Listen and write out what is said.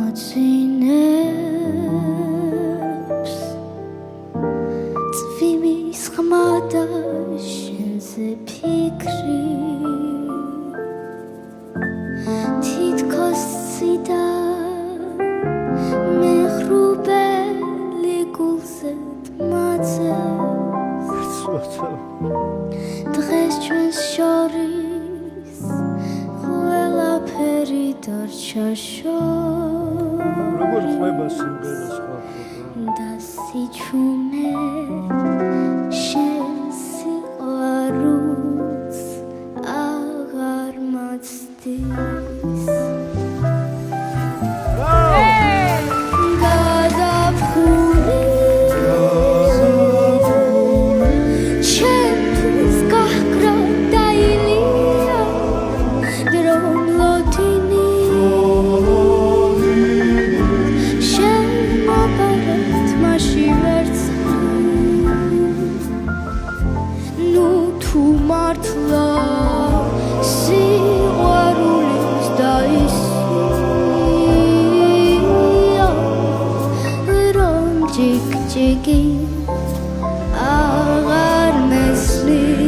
მოძინებს წვიმის ხმა და შენზე ფიქრი თითქოს ციდა მეხრუბელი გულზე დმაძებს დღეს ჩვენს შორის ყველაფერი დარჩა შორის და სიჩუმე შენ სიყვარულს აღარ მაცდის თუ მართლა სიყვარულის დაისია რომ ჯიკ-ჯიკი აღარ მესმის